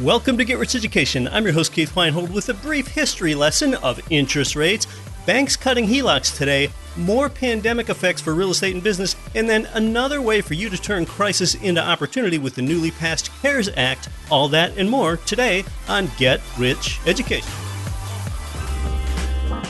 Welcome to Get Rich Education. I'm your host, Keith Weinhold, with a brief history lesson of interest rates, banks cutting HELOCs today, more pandemic effects for real estate and business, and then another way for you to turn crisis into opportunity with the newly passed CARES Act. All that and more today on Get Rich Education.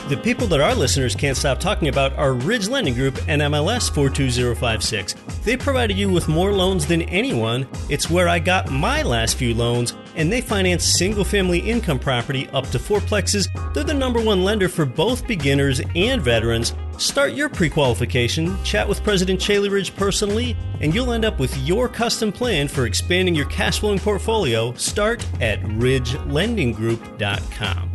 The people that our listeners can't stop talking about are Ridge Lending Group and MLS 42056. They provided you with more loans than anyone. It's where I got my last few loans, and they finance single-family income property up to fourplexes. They're the number one lender for both beginners and veterans. Start your pre-qualification, chat with President Chaley Ridge personally, and you'll end up with your custom plan for expanding your cash flowing portfolio. Start at ridgelendinggroup.com.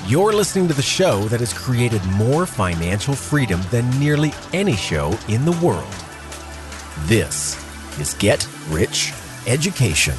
You're listening to the show that has created more financial freedom than nearly any show in the world. This is Get Rich Education.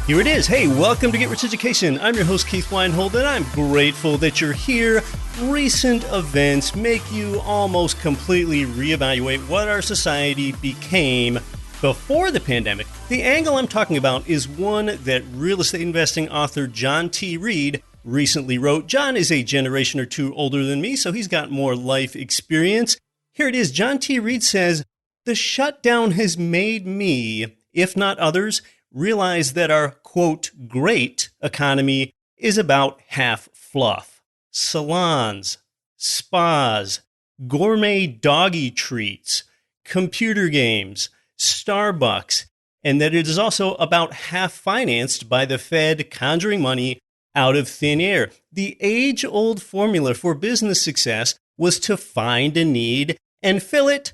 Here it is. Hey, welcome to Get Rich Education. I'm your host, Keith Weinhold, and I'm grateful that you're here. Recent events make you almost completely reevaluate what our society became before the pandemic. The angle I'm talking about is one that real estate investing author John T. Reed recently wrote. John is a generation or two older than me, so he's got more life experience. Here it is. John T. Reed says, "The shutdown has made me, if not others, realize that our, quote, great economy is about half fluff. Salons, spas, gourmet doggy treats, computer games, Starbucks, and that it is also about half financed by the Fed conjuring money out of thin air. The age-old formula for business success was to find a need and fill it.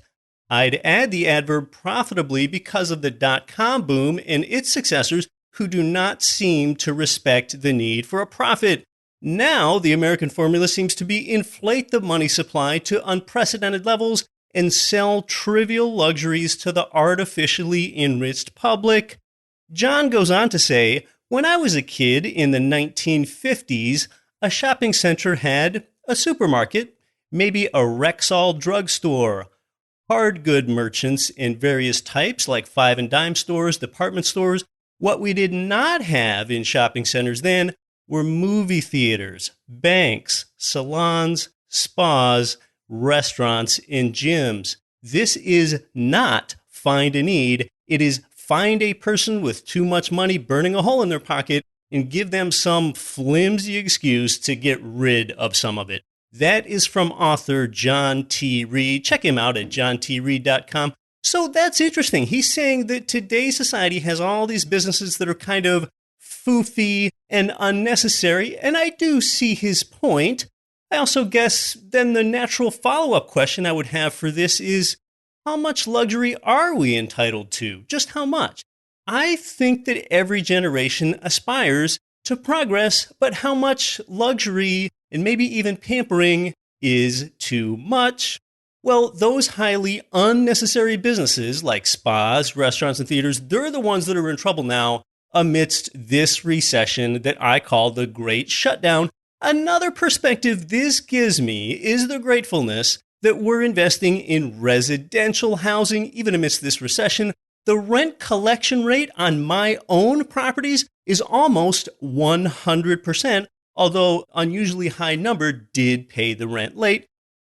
I'd add the adverb profitably because of the dot-com boom and its successors who do not seem to respect the need for a profit. Now, the American formula seems to be inflate the money supply to unprecedented levels and sell trivial luxuries to the artificially enriched public." John goes on to say, "When I was a kid in the 1950s, a shopping center had a supermarket, maybe a Rexall drugstore, hard good merchants in various types like five and dime stores, department stores. What we did not have in shopping centers then were movie theaters, banks, salons, spas, restaurants, and gyms. This is not find a need. It is find a person with too much money burning a hole in their pocket and give them some flimsy excuse to get rid of some of it." That is from author John T. Reed. Check him out at johntreed.com. So that's interesting. He's saying that today's society has all these businesses that are kind of foofy and unnecessary, and I do see his point. I also guess then the natural follow-up question I would have for this is, how much luxury are we entitled to? Just how much? I think that every generation aspires to progress, but how much luxury and maybe even pampering is too much? Well, those highly unnecessary businesses like spas, restaurants, and theaters, they're the ones that are in trouble now amidst this recession that I call the Great Shutdown. Another perspective this gives me is the gratefulness that we're investing in residential housing even amidst this recession. The rent collection rate on my own properties is almost 100%, although unusually high number did pay the rent late.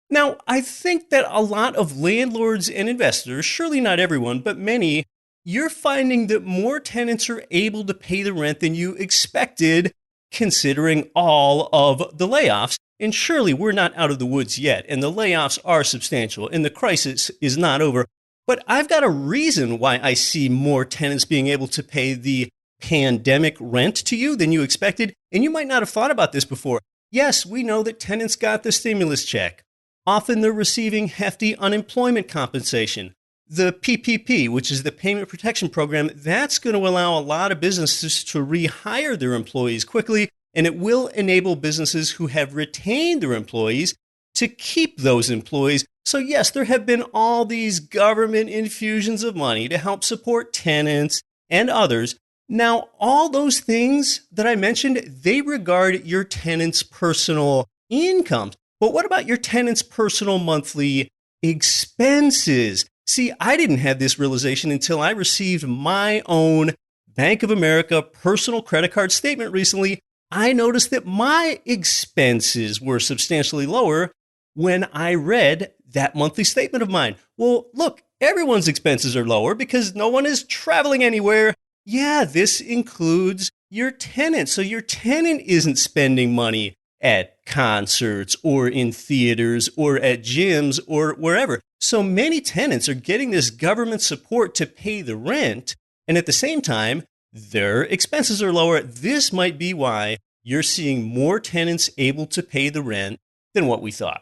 Now, I think that a lot of landlords and investors, surely not everyone, but many, you're finding that more tenants are able to pay the rent than you expected, considering all of the layoffs. And surely we're not out of the woods yet, and the layoffs are substantial, and the crisis is not over. But I've got a reason why I see more tenants being able to pay the pandemic rent to you than you expected, and you might not have thought about this before. Yes, we know that tenants got the stimulus check. Often they're receiving hefty unemployment compensation. The PPP, which is the Payment Protection Program, that's going to allow a lot of businesses to rehire their employees quickly, and it will enable businesses who have retained their employees to keep those employees. So yes, there have been all these government infusions of money to help support tenants and others. Now, all those things that I mentioned, they regard your tenant's personal incomes. But what about your tenant's personal monthly expenses? See, I didn't have this realization until I received my own Bank of America personal credit card statement recently. I noticed that my expenses were substantially lower when I read that monthly statement of mine. Well, look, everyone's expenses are lower because no one is traveling anywhere. Yeah, this includes your tenant. So your tenant isn't spending money at concerts or in theaters or at gyms or wherever. So many tenants are getting this government support to pay the rent, and at the same time, their expenses are lower. This might be why you're seeing more tenants able to pay the rent than what we thought.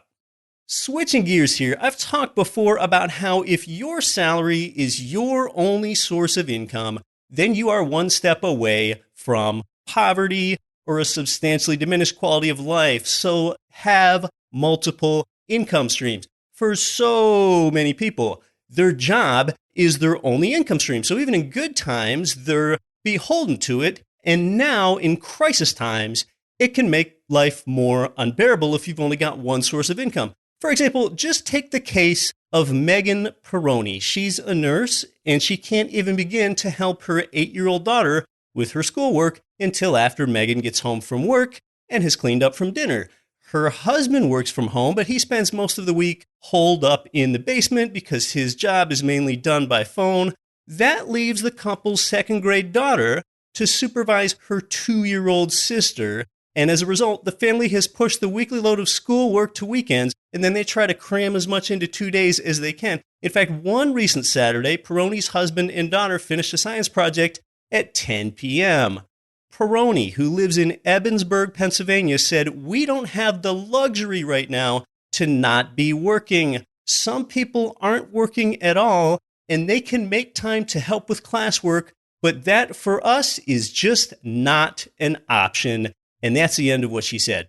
Switching gears here, I've talked before about how if your salary is your only source of income, then you are one step away from poverty or a substantially diminished quality of life. So have multiple income streams. For so many people, their job is their only income stream. So even in good times, they're beholden to it. And now in crisis times, it can make life more unbearable if you've only got one source of income. For example, just take the case of Megan Peroni. She's a nurse, and she can't even begin to help her 8-year-old daughter with her schoolwork until after Megan gets home from work and has cleaned up from dinner. Her husband works from home, but he spends most of the week holed up in the basement because his job is mainly done by phone. That leaves the couple's second-grade daughter to supervise her 2-year-old sister. And as a result, the family has pushed the weekly load of schoolwork to weekends, and then they try to cram as much into 2 days as they can. In fact, one recent Saturday, Peroni's husband and daughter finished a science project at 10 p.m. Peroni, who lives in Ebensburg, Pennsylvania, said, "We don't have the luxury right now to not be working. Some people aren't working at all, and they can make time to help with classwork, but that for us is just not an option." And that's the end of what she said.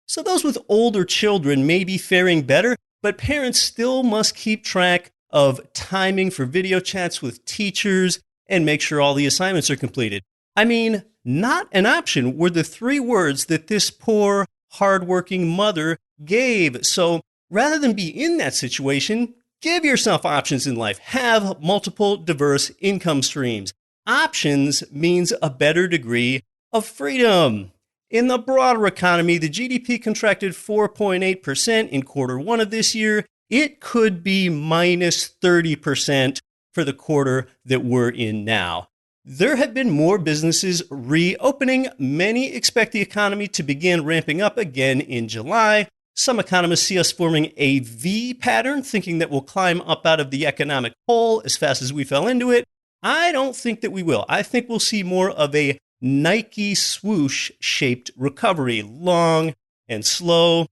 So those with older children may be faring better, but parents still must keep track of timing for video chats with teachers and make sure all the assignments are completed. I mean, not an option were the 3 words that this poor, hardworking mother gave. So rather than be in that situation, give yourself options in life. Have multiple diverse income streams. Options means a better degree of freedom. In the broader economy, the GDP contracted 4.8% in quarter 1 of this year. It could be minus 30% for the quarter that we're in now. There have been more businesses reopening. Many expect the economy to begin ramping up again in July. Some economists see us forming a V pattern, thinking that we'll climb up out of the economic hole as fast as we fell into it. I don't think that we will. I think we'll see more of a Nike swoosh-shaped recovery, long and slow.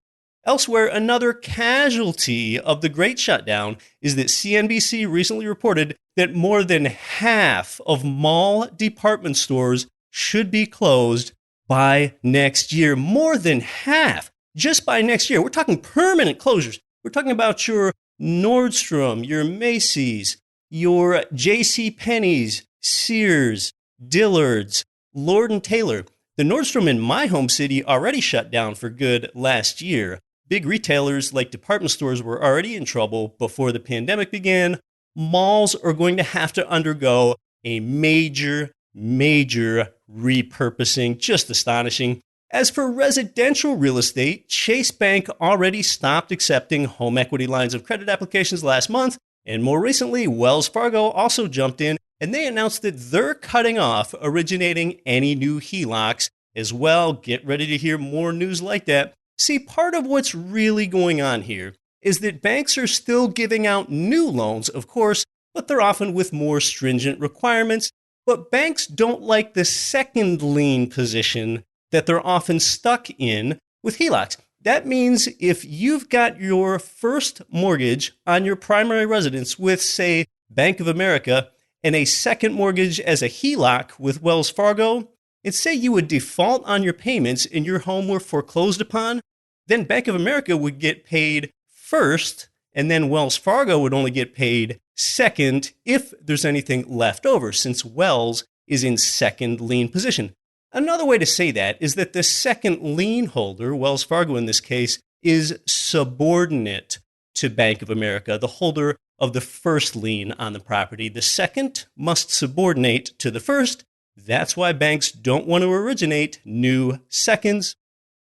Elsewhere, another casualty of the Great Shutdown is that CNBC recently reported that more than half of mall department stores should be closed by next year. More than half, just by next year. We're talking permanent closures. We're talking about your Nordstrom, your Macy's, your J.C. Penney's, Sears, Dillard's, Lord & Taylor. The Nordstrom in my home city already shut down for good last year. Big retailers like department stores were already in trouble before the pandemic began. Malls are going to have to undergo a major repurposing. Just astonishing. As for residential real estate, Chase Bank already stopped accepting home equity lines of credit applications last month. And more recently, Wells Fargo also jumped in, and they announced that they're cutting off originating any new HELOCs as well. Get ready to hear more news like that. See, part of what's really going on here is that banks are still giving out new loans, of course, but they're often with more stringent requirements. But banks don't like the second lien position that they're often stuck in with HELOCs. That means if you've got your first mortgage on your primary residence with, say, Bank of America, and a second mortgage as a HELOC with Wells Fargo, and say you would default on your payments and your home were foreclosed upon, then Bank of America would get paid first, and then Wells Fargo would only get paid second if there's anything left over, since Wells is in second lien position. Another way to say that is that the second lien holder, Wells Fargo in this case, is subordinate to Bank of America, the holder of the first lien on the property. The second must subordinate to the first. That's why banks don't want to originate new seconds.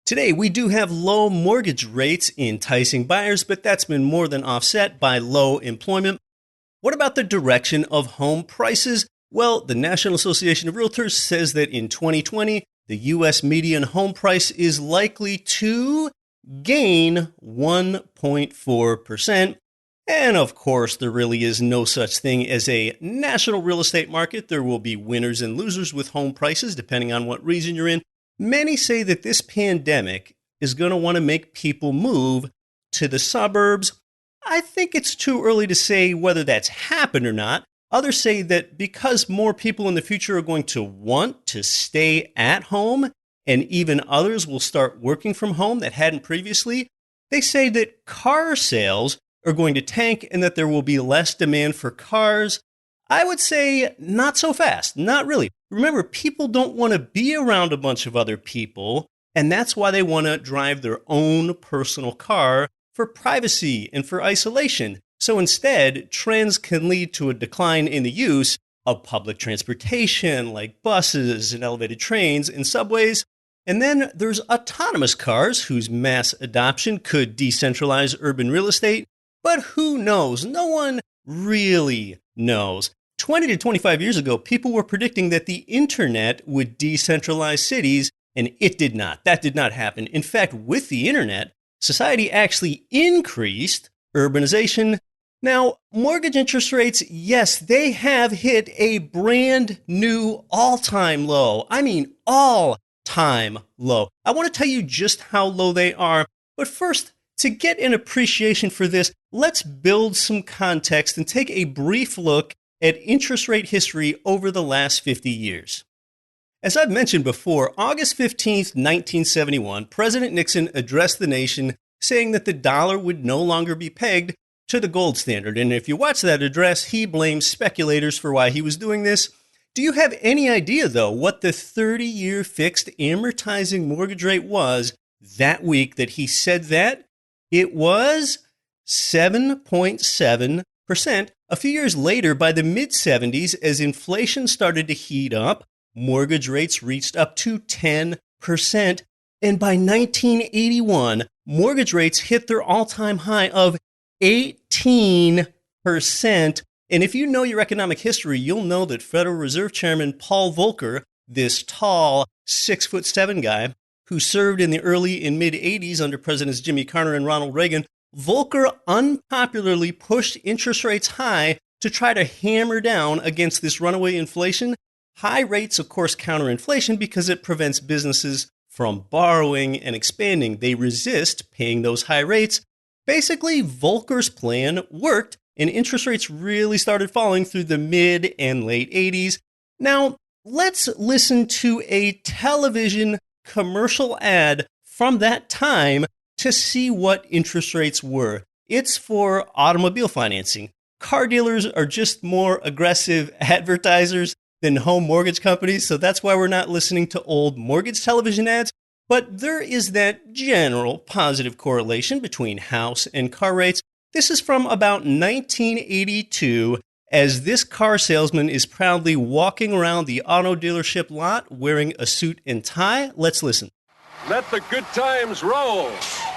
Today, we do have low mortgage rates enticing buyers, but that's been more than offset by low employment. What about the direction of home prices? Well, the National Association of Realtors says that in 2020, the U.S. median home price is likely to gain 1.4%. And of course, there really is no such thing as a national real estate market. There will be winners and losers with home prices, depending on what region you're in. Many say that this pandemic is going to want to make people move to the suburbs. I think it's too early to say whether that's happened or not. Others say that because more people in the future are going to want to stay at home, and even others will start working from home that hadn't previously, they say that car sales are going to tank and that there will be less demand for cars. I would say not so fast, not really. Remember, people don't want to be around a bunch of other people, and that's why they want to drive their own personal car for privacy and for isolation. So instead, trends can lead to a decline in the use of public transportation like buses and elevated trains and subways. And then there's autonomous cars whose mass adoption could decentralize urban real estate. But who knows? No one really knows. 20 to 25 years ago, people were predicting that the internet would decentralize cities, and it did not. That did not happen. In fact, with the internet, society actually increased urbanization. Now, mortgage interest rates, yes, they have hit a brand new all-time low. I mean, all-time low. I want to tell you just how low they are. But first, to get an appreciation for this, let's build some context and take a brief look at interest rate history over the last 50 years. As I've mentioned before, August 15th, 1971, President Nixon addressed the nation saying that the dollar would no longer be pegged to the gold standard. And if you watch that address, he blamed speculators for why he was doing this. Do you have any idea, though, what the 30-year fixed amortizing mortgage rate was that week that he said that? It was 7.7%. A few years later, by the mid-70s, as inflation started to heat up, mortgage rates reached up to 10%. And by 1981, mortgage rates hit their all-time high of 18%. And if you know your economic history, you'll know that Federal Reserve Chairman Paul Volcker, this tall 6'7" guy who served in the early and mid-'80s under Presidents Jimmy Carter and Ronald Reagan, Volcker unpopularly pushed interest rates high to try to hammer down against this runaway inflation. High rates, of course, counter inflation because it prevents businesses from borrowing and expanding. They resist paying those high rates. Basically, Volcker's plan worked, and interest rates really started falling through the mid and late 80s. Now, let's listen to a television commercial ad from that time to see what interest rates were. It's for automobile financing. Car dealers are just more aggressive advertisers than home mortgage companies, so that's why we're not listening to old mortgage television ads. But there is that general positive correlation between house and car rates. This is from about 1982, as this car salesman is proudly walking around the auto dealership lot wearing a suit and tie. Let's listen. Let the good times roll.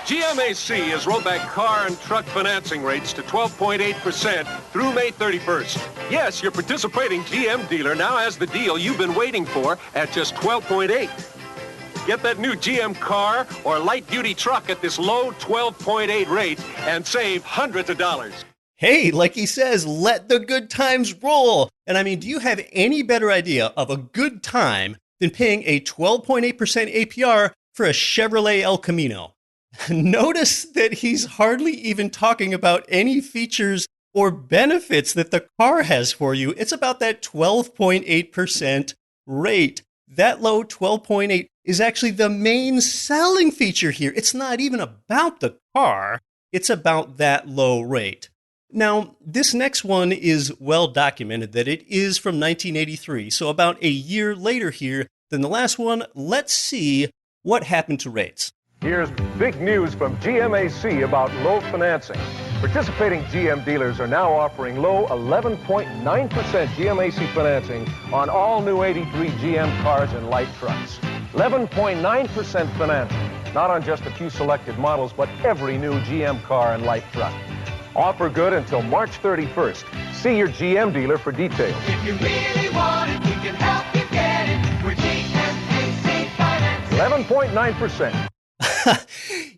GMAC has rolled back car and truck financing rates to 12.8% through May 31st. Yes, your participating GM dealer now has the deal you've been waiting for at just 12.8. Get that new GM car or light-duty truck at this low 12.8 rate and save hundreds of dollars. Hey, like he says, let the good times roll. And I mean, do you have any better idea of a good time than paying a 12.8% APR for a Chevrolet El Camino? Notice that he's hardly even talking about any features or benefits that the car has for you. It's about that 12.8% rate. That low 12.8 is actually the main selling feature here. It's not even about the car. It's about that low rate. Now, this next one is well documented that it is from 1983, so about a year later here than the last one. Let's see what happened to rates. Here's big news from GMAC about low financing. Participating GM dealers are now offering low 11.9% GMAC financing on all new 83 GM cars and light trucks. 11.9% financing, not on just a few selected models, but every new GM car and light truck. Offer good until March 31st. See your GM dealer for details. If you really want it, we can help you get it. We're GMAC Financing. 11.9%.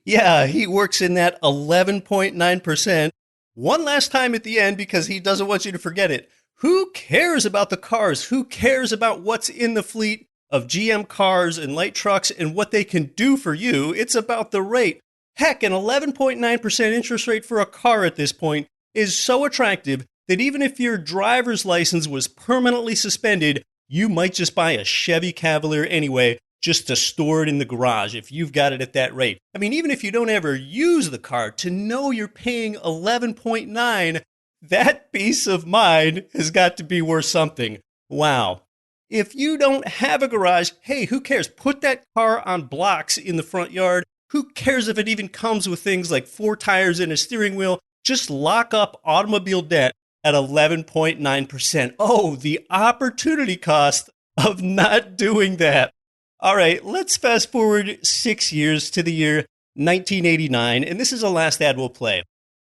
Yeah, he works in that 11.9%. One last time at the end because he doesn't want you to forget it. Who cares about the cars? Who cares about what's in the fleet of GM cars and light trucks and what they can do for you? It's about the rate. Heck, an 11.9% interest rate for a car at this point is so attractive that even if your driver's license was permanently suspended, you might just buy a Chevy Cavalier anyway, just to store it in the garage if you've got it at that rate. I mean, even if you don't ever use the car, to know you're paying 11.9, that peace of mind has got to be worth something. Wow. If you don't have a garage, hey, who cares? Put that car on blocks in the front yard. Who cares if it even comes with things like 4 tires and a steering wheel? Just lock up automobile debt at 11.9%. Oh, the opportunity cost of not doing that. All right, let's fast forward 6 years to the year 1989, and this is the last ad we'll play.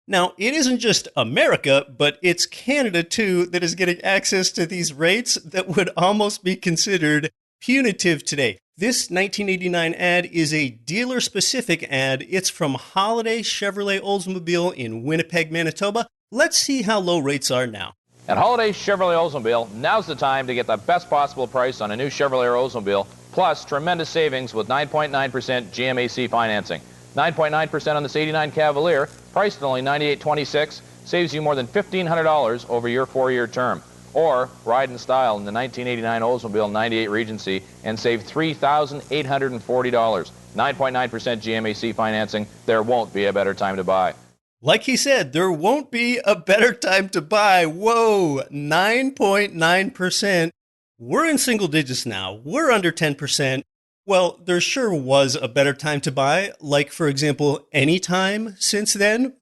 Now, it isn't just America, but it's Canada too that is getting access to these rates that would almost be considered punitive today. This 1989 ad is a dealer-specific ad. It's from Holiday Chevrolet Oldsmobile in Winnipeg, Manitoba. Let's see how low rates are now. At Holiday Chevrolet Oldsmobile, now's the time to get the best possible price on a new Chevrolet or Oldsmobile, plus tremendous savings with 9.9% GMAC financing. 9.9% on this 89 Cavalier, priced at only $98.26, saves you more than $1,500 over your 4-year term. Or ride in style in the 1989 Oldsmobile 98 Regency and save $3,840. 9.9% GMAC financing. There won't be a better time to buy. Like he said, there won't be a better time to buy. Whoa, 9.9%. We're in single digits now. We're under 10%. Well, there sure was a better time to buy, like, for example, any time since then.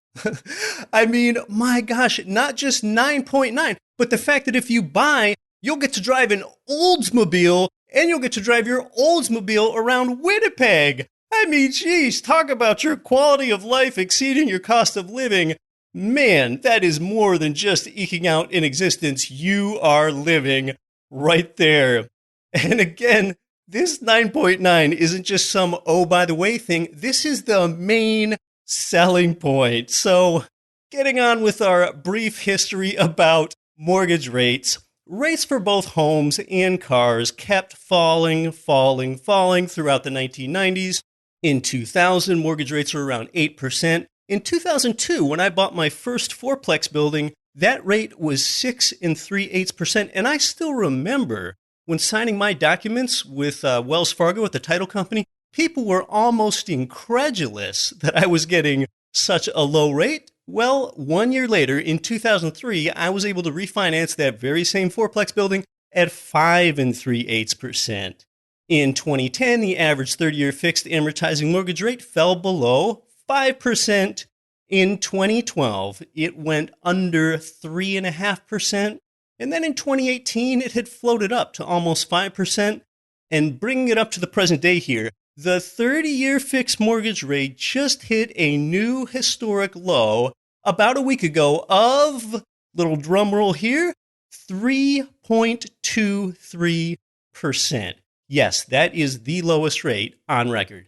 I mean, my gosh, not just 9.9, but the fact that if you buy, you'll get to drive an Oldsmobile, and you'll get to drive your Oldsmobile around Winnipeg. I mean, geez, talk about your quality of life exceeding your cost of living. Man, that is more than just eking out an existence. You are living right there. And again, this 9.9 isn't just some oh by the way thing. This is the main selling point. So, getting on with our brief history about mortgage rates. Rates for both homes and cars kept falling throughout the 1990s. In 2000, mortgage rates were around 8%. In 2002, when I bought my first fourplex building, that rate was 6 3/8%. And I still remember when signing my documents with Wells Fargo at the title company, people were almost incredulous that I was getting such a low rate. Well, 1 year later, in 2003, I was able to refinance that very same fourplex building at 5 3/8%. In 2010, the average 30-year fixed amortizing mortgage rate fell below 5%. In 2012, it went under 3.5%. And then in 2018, it had floated up to almost 5%. And bringing it up to the present day here, the 30-year fixed mortgage rate just hit a new historic low about a week ago of, little drum roll here, 3.23%. Yes, that is the lowest rate on record.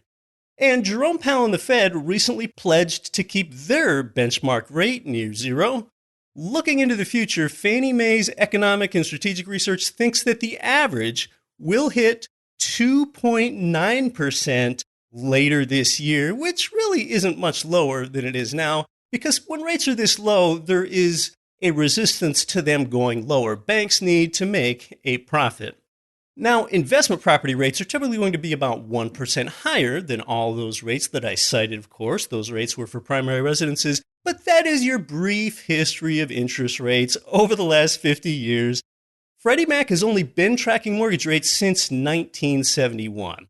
And Jerome Powell and the Fed recently pledged to keep their benchmark rate near zero. Looking into the future, Fannie Mae's Economic and Strategic Research thinks that the average will hit 2.9% later this year, which really isn't much lower than it is now, because when rates are this low, there is a resistance to them going lower. Banks need to make a profit. Now, investment property rates are typically going to be about 1% higher than all those rates that I cited, of course. Those rates were for primary residences. But that is your brief history of interest rates over the last 50 years. Freddie Mac has only been tracking mortgage rates since 1971.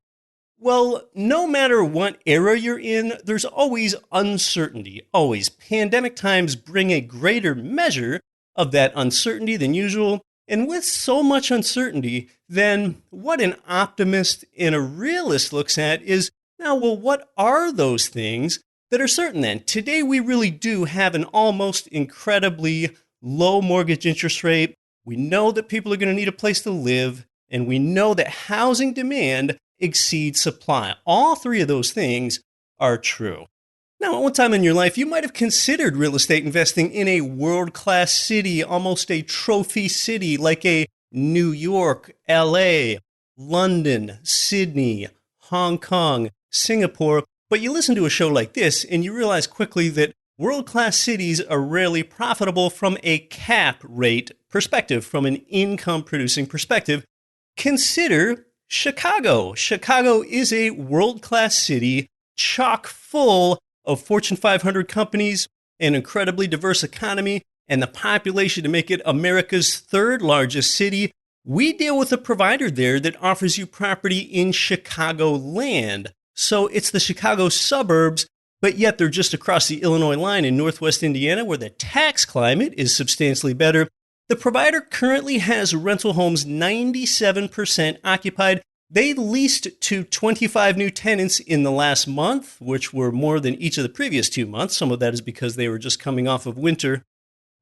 Well, no matter what era you're in, there's always uncertainty. Always. Pandemic times bring a greater measure of that uncertainty than usual. And with so much uncertainty, then what an optimist and a realist looks at is, now, well, what are those things that are certain then? Today, we really do have an almost incredibly low mortgage interest rate. We know that people are going to need a place to live, and we know that housing demand exceeds supply. All three of those things are true. Now, at one time in your life, you might have considered real estate investing in a world-class city, almost a trophy city like a New York, LA, London, Sydney, Hong Kong, Singapore. But you listen to a show like this and you realize quickly that world-class cities are rarely profitable from a cap rate perspective, from an income-producing perspective. Consider Chicago. Chicago is a world-class city, chock full of Fortune 500 companies, an incredibly diverse economy, and the population to make it America's third largest city. We deal with a provider there that offers you property in Chicagoland. So it's the Chicago suburbs, but yet they're just across the Illinois line in northwest Indiana, where the tax climate is substantially better. The provider currently has rental homes 97% occupied. They leased to 25 new tenants in the last month, which were more than each of the previous 2 months. Some of that is because they were just coming off of winter.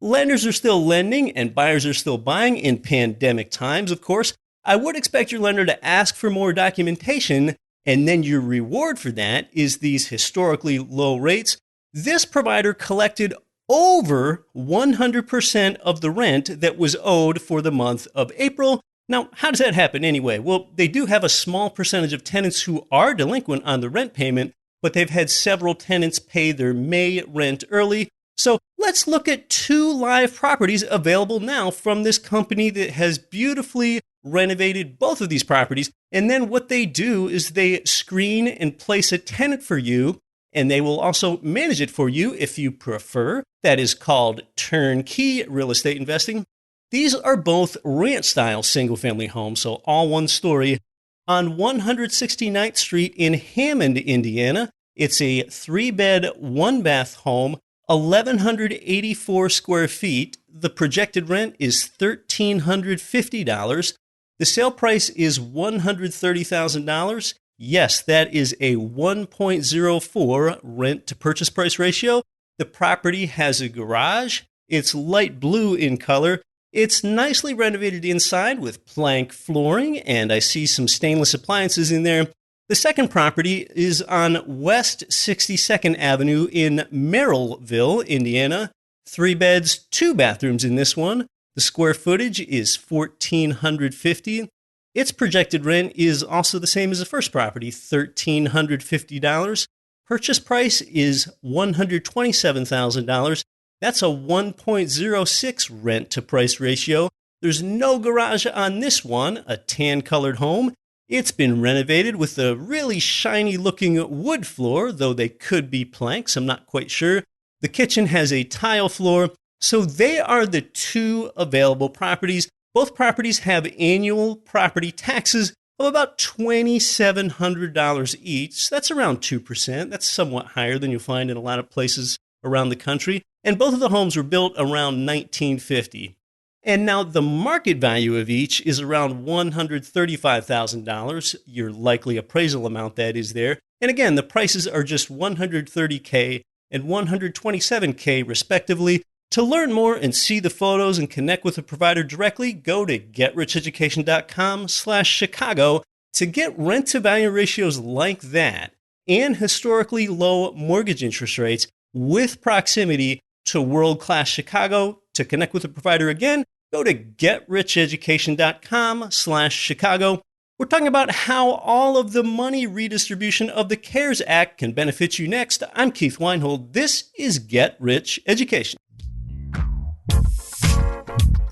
Lenders are still lending and buyers are still buying in pandemic times, of course. I would expect your lender to ask for more documentation, and then your reward for that is these historically low rates. This provider collected over 100% of the rent that was owed for the month of April. Now, how does that happen anyway? Well, they do have a small percentage of tenants who are delinquent on the rent payment, but they've had several tenants pay their May rent early. So let's look at 2 live properties available now from this company that has beautifully renovated both of these properties. And then what they do is they screen and place a tenant for you, and they will also manage it for you if you prefer. That is called turnkey real estate investing. These are both ranch-style single-family homes, so all one story. On 169th Street in Hammond, Indiana, it's a 3-bed, 1-bath home, 1,184 square feet. The projected rent is $1,350. The sale price is $130,000. Yes, that is a 1.04 rent-to-purchase price ratio. The property has a garage. It's light blue in color. It's nicely renovated inside with plank flooring, and I see some stainless appliances in there. The second property is on West 62nd Avenue in Merrillville, Indiana. 3 beds, 2 bathrooms in this one. The square footage is 1,450. Its projected rent is also the same as the first property, $1,350. Purchase price is $127,000. That's a 1.06 rent-to-price ratio. There's no garage on this one, a tan-colored home. It's been renovated with a really shiny-looking wood floor, though they could be planks, I'm not quite sure. The kitchen has a tile floor. So they are the 2 available properties. Both properties have annual property taxes of about $2,700 each. That's around 2%. That's somewhat higher than you'll find in a lot of places around the country. And both of the homes were built around 1950. And now the market value of each is around $135,000, your likely appraisal amount that is there. And again, the prices are just $130K and $127K respectively. To learn more and see the photos and connect with the provider directly, go to getricheducation.com/Chicago to get rent-to-value ratios like that and historically low mortgage interest rates with proximity to world-class Chicago. To connect with the provider again, go to getricheducation.com/Chicago. We're talking about how all of the money redistribution of the CARES Act can benefit you next. I'm Keith Weinhold. This is Get Rich Education.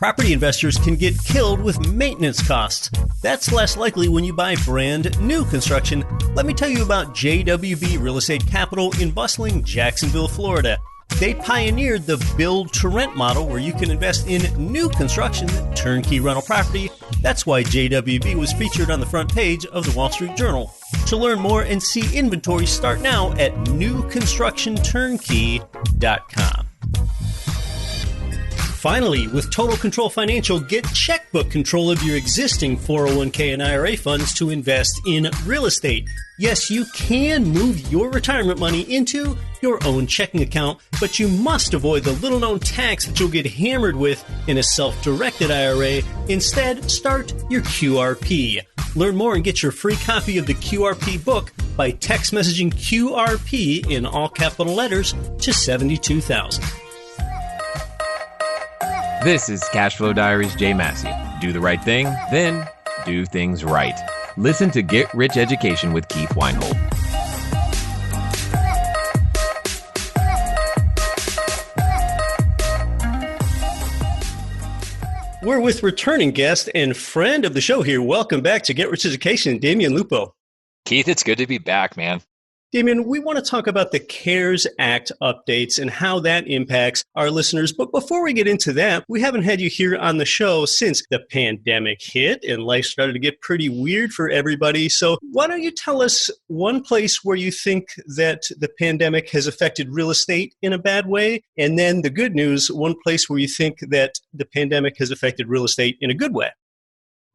Property investors can get killed with maintenance costs. That's less likely when you buy brand new construction. Let me tell you about JWB Real Estate Capital in bustling Jacksonville, Florida. They pioneered the build-to-rent model where you can invest in new construction, turnkey rental property. That's why JWB was featured on the front page of the Wall Street Journal. To learn more and see inventory, start now at newconstructionturnkey.com. Finally, with Total Control Financial, get checkbook control of your existing 401k and IRA funds to invest in real estate. Yes, you can move your retirement money into your own checking account, but you must avoid the little-known tax that you'll get hammered with in a self-directed IRA. Instead, start your QRP. Learn more and get your free copy of the QRP book by text messaging QRP in all capital letters to 72,000. This is Cashflow Diaries Jay Massey. Do the right thing, then do things right. Listen to Get Rich Education with Keith Weinhold. We're with returning guest and friend of the show here. Welcome back to Get Rich Education, Damion Lupo. Keith, it's good to be back, man. Damion, we want to talk about the CARES Act updates and how that impacts our listeners. But before we get into that, we haven't had you here on the show since the pandemic hit and life started to get pretty weird for everybody. So why don't you tell us one place where you think that the pandemic has affected real estate in a bad way? And then the good news, one place where you think that the pandemic has affected real estate in a good way.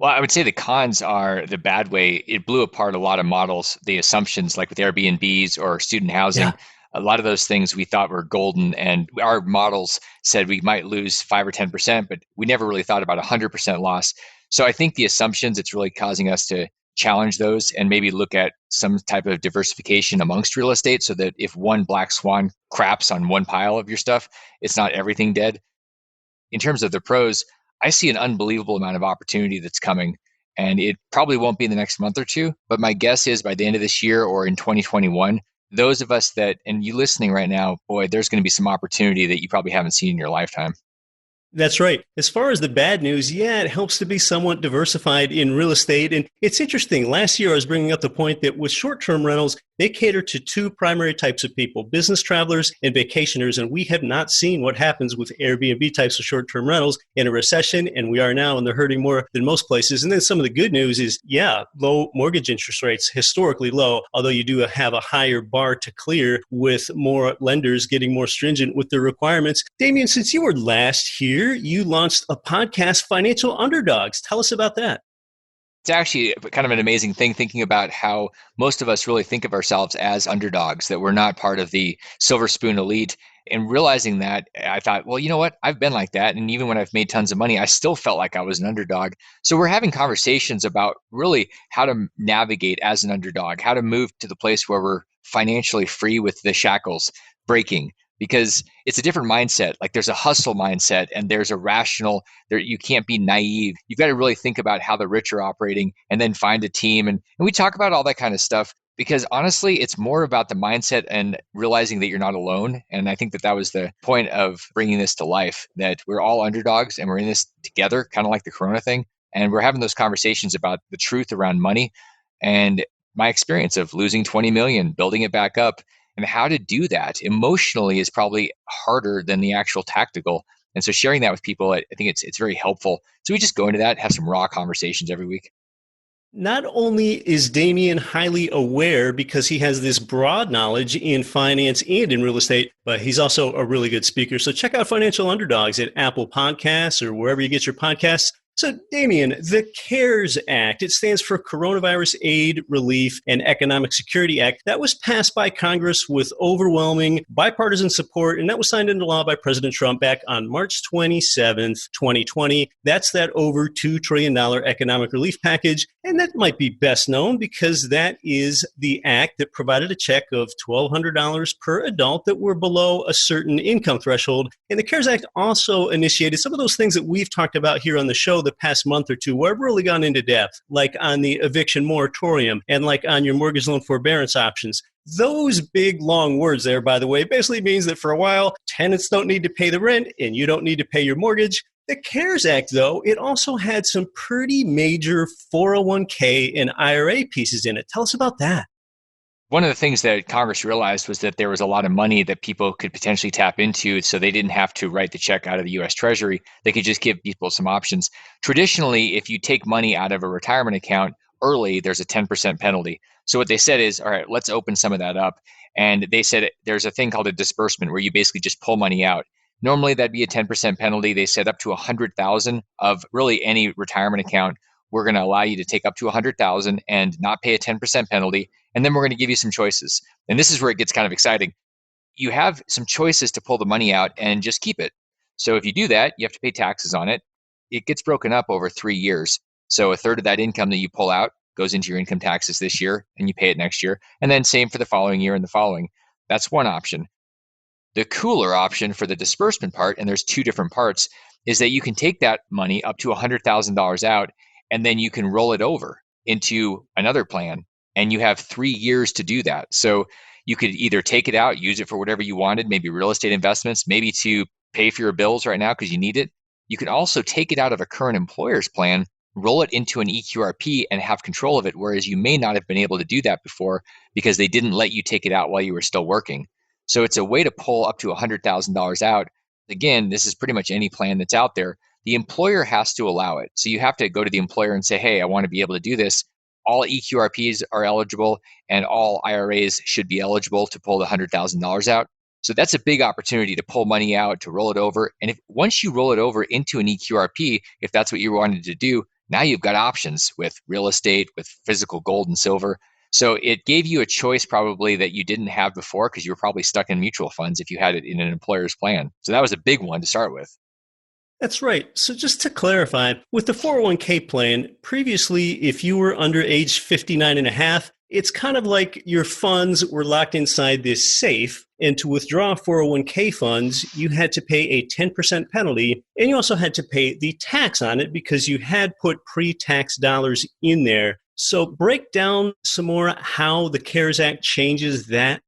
Well, I would say the cons are the bad way. It blew apart a lot of models, the assumptions like with Airbnbs or student housing. Yeah. A lot of those things we thought were golden, and our models said we might lose 5 or 10%, but we never really thought about 100% loss. So I think the assumptions, it's really causing us to challenge those and maybe look at some type of diversification amongst real estate so that if one black swan craps on one pile of your stuff, it's not everything dead. In terms of the pros, I see an unbelievable amount of opportunity that's coming, and it probably won't be in the next month or two, but my guess is by the end of this year or in 2021, those of us that, and you listening right now, boy, there's going to be some opportunity that you probably haven't seen in your lifetime. That's right. As far as the bad news, yeah, it helps to be somewhat diversified in real estate. And it's interesting. Last year, I was bringing up the point that with short-term rentals, they cater to two primary types of people, business travelers and vacationers. And we have not seen what happens with Airbnb types of short-term rentals in a recession. And we are now, and they're hurting more than most places. And then some of the good news is, yeah, low mortgage interest rates, historically low, although you do have a higher bar to clear with more lenders getting more stringent with their requirements. Damion, since you were last here, you launched a podcast, Financial Underdogs. Tell us about that. It's actually kind of an amazing thing thinking about how most of us really think of ourselves as underdogs, that we're not part of the silver spoon elite. And realizing that, I thought, well, you know what? I've been like that. And even when I've made tons of money, I still felt like I was an underdog. So we're having conversations about really how to navigate as an underdog, how to move to the place where we're financially free with the shackles breaking. Because it's a different mindset. Like there's a hustle mindset and there's a rational, you can't be naive. You've got to really think about how the rich are operating and then find a team. And we talk about all that kind of stuff because honestly, it's more about the mindset and realizing that you're not alone. And I think that was the point of bringing this to life, that we're all underdogs and we're in this together, kind of like the Corona thing. And we're having those conversations about the truth around money and my experience of losing 20 million, building it back up. And how to do that emotionally is probably harder than the actual tactical. And so sharing that with people, I think it's very helpful. So we just go into that, have some raw conversations every week. Not only is Damion highly aware because he has this broad knowledge in finance and in real estate, but he's also a really good speaker. So check out Financial Underdogs at Apple Podcasts or wherever you get your podcasts. So, Damion, the CARES Act, it stands for Coronavirus Aid, Relief, and Economic Security Act. That was passed by Congress with overwhelming bipartisan support, and that was signed into law by President Trump back on March 27th, 2020. That's that over $2 trillion economic relief package, and that might be best known because that is the act that provided a check of $1,200 per adult that were below a certain income threshold. And the CARES Act also initiated some of those things that we've talked about here on the show the past month or two, where I've really gone into depth, like on the eviction moratorium and like on your mortgage loan forbearance options. Those big, long words there, by the way, basically means that for a while, tenants don't need to pay the rent and you don't need to pay your mortgage. The CARES Act, though, it also had some pretty major 401k and IRA pieces in it. Tell us about that. One of the things that Congress realized was that there was a lot of money that people could potentially tap into, so they didn't have to write the check out of the U.S. Treasury. They could just give people some options. Traditionally, if you take money out of a retirement account early, there's a 10% penalty. So what they said is, all right, let's open some of that up. And they said there's a thing called a disbursement where you basically just pull money out. Normally, that'd be a 10% penalty. They said up to $100,000 of really any retirement account. We're going to allow you to take up to $100,000 and not pay a 10% penalty. And then we're going to give you some choices. And this is where it gets kind of exciting. You have some choices to pull the money out and just keep it. So if you do that, you have to pay taxes on it. It gets broken up over 3 years. So a third of that income that you pull out goes into your income taxes this year and you pay it next year. And then same for the following year and the following. That's one option. The cooler option for the disbursement part, and there's two different parts, is that you can take that money up to $100,000 out and then you can roll it over into another plan. And you have 3 years to do that. So you could either take it out, use it for whatever you wanted, maybe real estate investments, maybe to pay for your bills right now because you need it. You can also take it out of a current employer's plan, roll it into an EQRP and have control of it, whereas you may not have been able to do that before because they didn't let you take it out while you were still working. So it's a way to pull up to $100,000 out. Again, this is pretty much any plan that's out there. The employer has to allow it. So you have to go to the employer and say, hey, I want to be able to do this. All EQRPs are eligible and all IRAs should be eligible to pull the $100,000 out. So that's a big opportunity to pull money out, to roll it over. And once you roll it over into an EQRP, if that's what you wanted to do, now you've got options with real estate, with physical gold and silver. So it gave you a choice probably that you didn't have before because you were probably stuck in mutual funds if you had it in an employer's plan. So that was a big one to start with. That's right. So just to clarify, with the 401k plan, previously, if you were under age 59 and a half, it's kind of like your funds were locked inside this safe. And to withdraw 401k funds, you had to pay a 10% penalty. And you also had to pay the tax on it because you had put pre-tax dollars in there. So break down some more how the CARES Act changes that.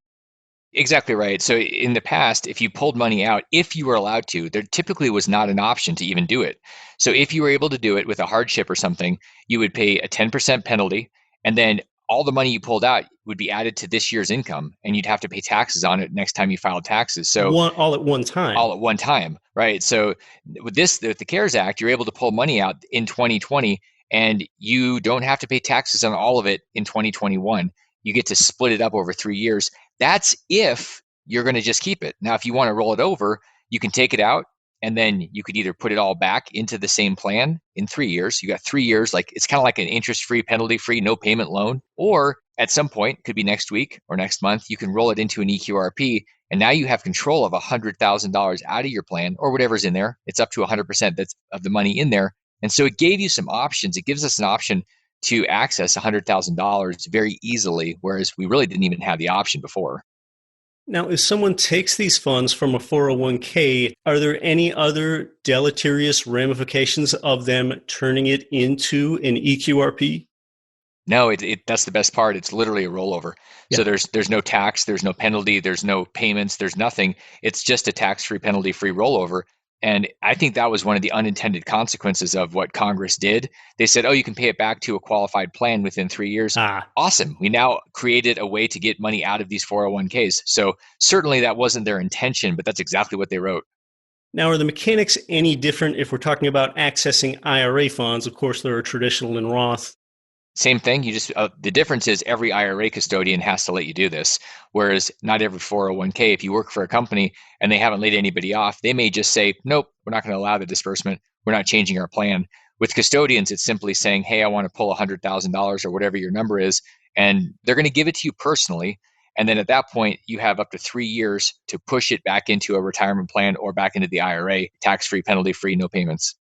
Exactly right. So in the past, if you pulled money out, if you were allowed to, there typically was not an option to even do it. So if you were able to do it with a hardship or something, you would pay a 10% penalty, and then all the money you pulled out would be added to this year's income, and you'd have to pay taxes on it next time you filed taxes. So all at one time. All at one time, right? So with the CARES Act, you're able to pull money out in 2020, and you don't have to pay taxes on all of it in 2021. You get to split it up over 3 years. That's if you're going to just keep it. Now, if you want to roll it over, you can take it out and then you could either put it all back into the same plan in 3 years. You got 3 years, like it's kind of like an interest-free, penalty-free, no payment loan. Or at some point, could be next week or next month, you can roll it into an EQRP. And now you have control of $100,000 out of your plan or whatever's in there. It's up to 100% that's of the money in there. And so it gave you some options. It gives us an option to access $100,000 very easily, whereas we really didn't even have the option before. Now, if someone takes these funds from a 401k, are there any other deleterious ramifications of them turning it into an EQRP? No, that's the best part. It's literally a rollover. Yeah. So there's no tax, there's no penalty, there's no payments, there's nothing. It's just a tax-free, penalty-free rollover. And I think that was one of the unintended consequences of what Congress did. They said, oh, you can pay it back to a qualified plan within 3 years. Awesome. We now created a way to get money out of these 401ks. So certainly that wasn't their intention, but that's exactly what they wrote. Now, are the mechanics any different if we're talking about accessing IRA funds? Of course, there are traditional and Roth. Same thing. You just the difference is every IRA custodian has to let you do this, whereas not every 401k. If you work for a company and they haven't laid anybody off, they may just say, nope, we're not going to allow the disbursement. We're not changing our plan. With custodians, it's simply saying, hey, I want to pull $100,000 or whatever your number is, and they're going to give it to you personally. And then at that point, you have up to 3 years to push it back into a retirement plan or back into the IRA, tax-free, penalty-free, no payments.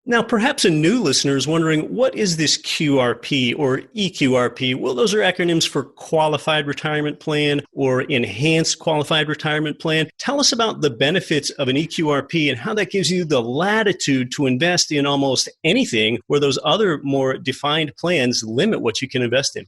Now, perhaps a new listener is wondering, what is this QRP or EQRP? Well, those are acronyms for Qualified Retirement Plan or Enhanced Qualified Retirement Plan. Tell us about the benefits of an EQRP and how that gives you the latitude to invest in almost anything where those other more defined plans limit what you can invest in.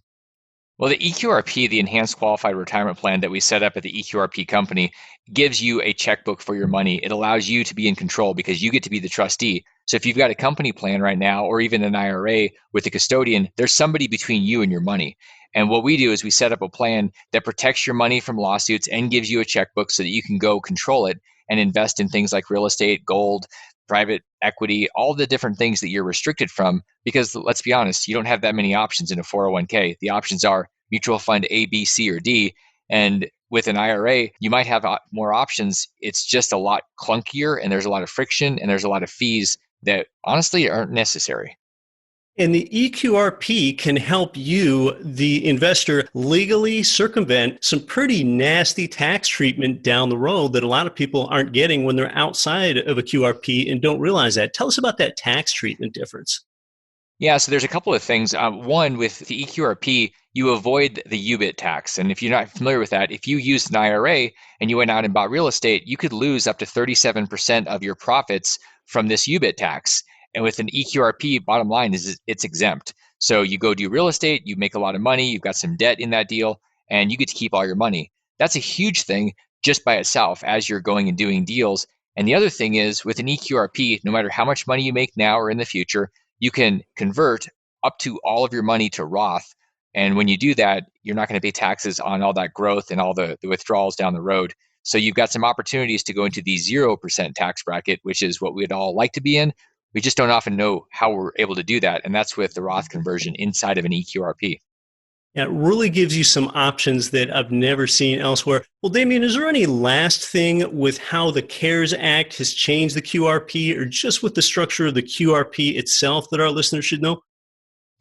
Well, the EQRP, the Enhanced Qualified Retirement Plan that we set up at the EQRP company, gives you a checkbook for your money. It allows you to be in control because you get to be the trustee. So if you've got a company plan right now, or even an IRA with a custodian, there's somebody between you and your money. And what we do is we set up a plan that protects your money from lawsuits and gives you a checkbook so that you can go control it and invest in things like real estate, gold, private equity, all the different things that you're restricted from. Because let's be honest, you don't have that many options in a 401k. The options are mutual fund A, B, C, or D. And with an IRA, you might have more options. It's just a lot clunkier, and there's a lot of friction, and there's a lot of fees that honestly aren't necessary. And the EQRP can help you, the investor, legally circumvent some pretty nasty tax treatment down the road that a lot of people aren't getting when they're outside of a QRP and don't realize that. Tell us about that tax treatment difference. Yeah, so there's a couple of things. One, with the EQRP, you avoid the UBIT tax. And if you're not familiar with that, if you used an IRA and you went out and bought real estate, you could lose up to 37% of your profits from this UBIT tax. And with an EQRP, bottom line is it's exempt. So you go do real estate, you make a lot of money, you've got some debt in that deal, and you get to keep all your money. That's a huge thing just by itself as you're going and doing deals. And the other thing is with an EQRP, no matter how much money you make now or in the future, you can convert up to all of your money to Roth. And when you do that, you're not going to pay taxes on all that growth and all the withdrawals down the road. So you've got some opportunities to go into the 0% tax bracket, which is what we'd all like to be in. We just don't often know how we're able to do that. And that's with the Roth conversion inside of an EQRP. Yeah, it really gives you some options that I've never seen elsewhere. Well, Damion, is there any last thing with how the CARES Act has changed the QRP, or just with the structure of the QRP itself that our listeners should know?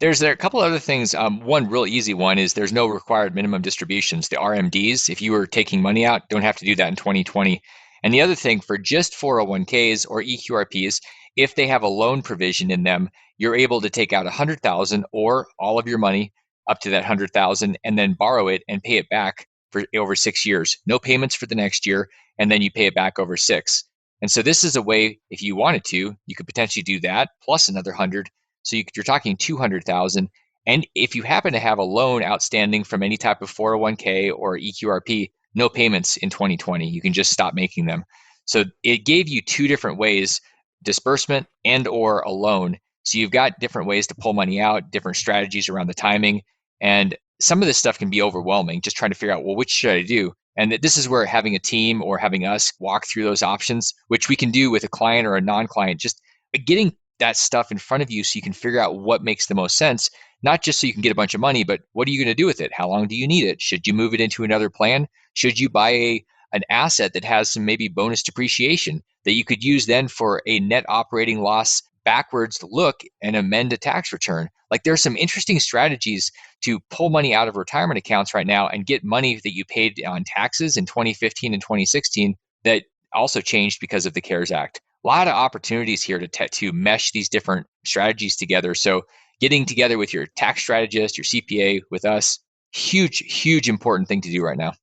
There's a couple other things. One real easy one is there's no required minimum distributions. The RMDs, if you were taking money out, don't have to do that in 2020. And the other thing, for just 401ks or EQRPs, if they have a loan provision in them, you're able to take out $100,000 or all of your money up to that $100,000 and then borrow it and pay it back for over 6 years. No payments for the next year, and then you pay it back over 6. And so this is a way, if you wanted to, you could potentially do that plus another 100. So you're talking 200,000. And if you happen to have a loan outstanding from any type of 401k or EQRP, no payments in 2020. You can just stop making them. So it gave you two different ways, disbursement and or a loan. So you've got different ways to pull money out, different strategies around the timing. And some of this stuff can be overwhelming, just trying to figure out, well, which should I do? And this is where having a team or having us walk through those options, which we can do with a client or a non-client, just getting that stuff in front of you so you can figure out what makes the most sense, not just so you can get a bunch of money, but what are you going to do with it? How long do you need it? Should you move it into another plan? Should you buy an asset that has some maybe bonus depreciation that you could use then for a net operating loss backwards look and amend a tax return? Like, there's some interesting strategies to pull money out of retirement accounts right now and get money that you paid on taxes in 2015 and 2016 that also changed because of the CARES Act. A lot of opportunities here to mesh these different strategies together. So getting together with your tax strategist, your CPA, with us, huge important thing to do right now.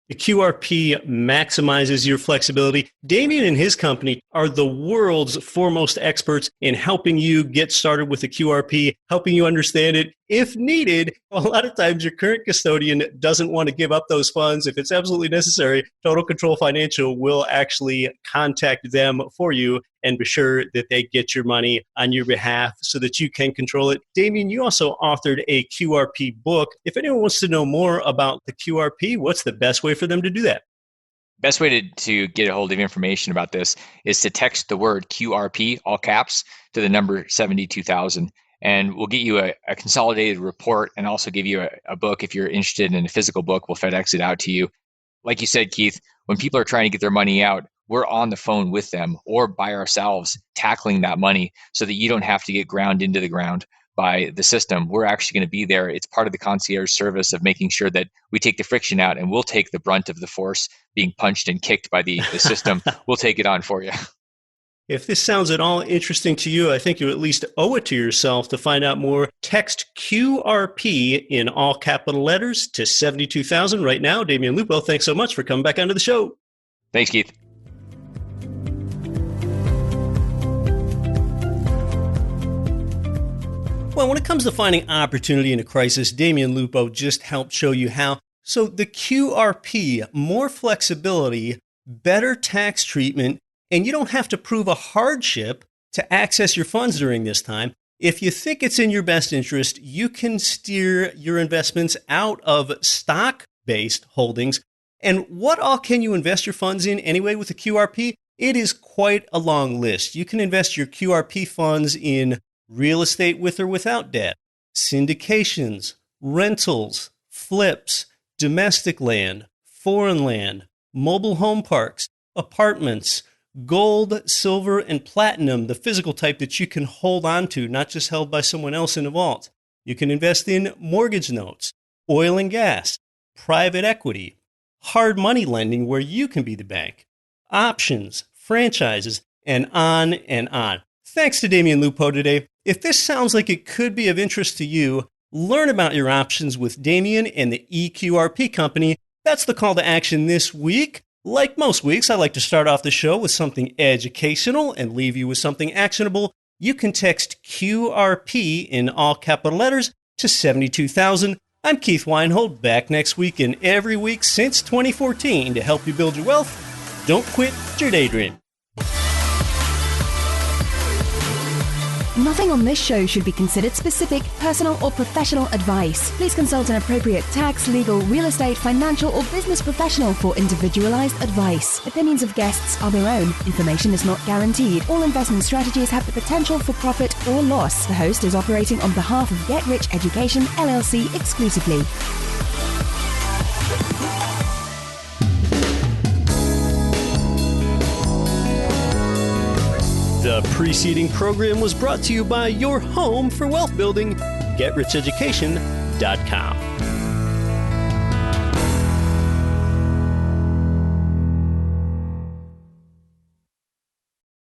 The QRP maximizes your flexibility. Damion and his company are the world's foremost experts in helping you get started with the QRP, helping you understand it. If needed, a lot of times your current custodian doesn't want to give up those funds. If it's absolutely necessary, Total Control Financial will actually contact them for you and be sure that they get your money on your behalf so that you can control it. Damion, you also authored a QRP book. If anyone wants to know more about the QRP, what's the best way for them to do that? Best way to get a hold of information about this is to text the word QRP, all caps, to the number 72,000. And we'll get you a consolidated report and also give you a book. If you're interested in a physical book, we'll FedEx it out to you. Like you said, Keith, when people are trying to get their money out, we're on the phone with them or by ourselves tackling that money so that you don't have to get ground into the ground by the system. We're actually going to be there. It's part of the concierge service of making sure that we take the friction out, and we'll take the brunt of the force being punched and kicked by the system. We'll take it on for you. If this sounds at all interesting to you, I think you at least owe it to yourself to find out more. Text QRP in all capital letters to 72,000 right now. Damion Lupo, thanks so much for coming back onto the show. Thanks, Keith. Well, when it comes to finding opportunity in a crisis, Damion Lupo just helped show you how. So the QRP, more flexibility, better tax treatment, and you don't have to prove a hardship to access your funds during this time. If you think it's in your best interest, you can steer your investments out of stock-based holdings. And what all can you invest your funds in anyway with the QRP? It is quite a long list. You can invest your QRP funds in real estate with or without debt, syndications, rentals, flips, domestic land, foreign land, mobile home parks, apartments, gold, silver, and platinum, the physical type that you can hold on to, not just held by someone else in a vault. You can invest in mortgage notes, oil and gas, private equity, hard money lending where you can be the bank, options, franchises, and on and on. Thanks to Damion Lupo today. If this sounds like it could be of interest to you, learn about your options with Damion and the EQRP company. That's the call to action this week. Like most weeks, I like to start off the show with something educational and leave you with something actionable. You can text QRP in all capital letters to 72,000. I'm Keith Weinhold, back next week and every week since 2014 to help you build your wealth. Don't quit your daydream. Nothing on this show should be considered specific, personal, or professional advice. Please consult an appropriate tax, legal, real estate, financial, or business professional for individualized advice. Opinions of guests are their own. Information is not guaranteed. All investment strategies have the potential for profit or loss. The host is operating on behalf of Get Rich Education, LLC exclusively. The preceding program was brought to you by your home for wealth building, GetRichEducation.com.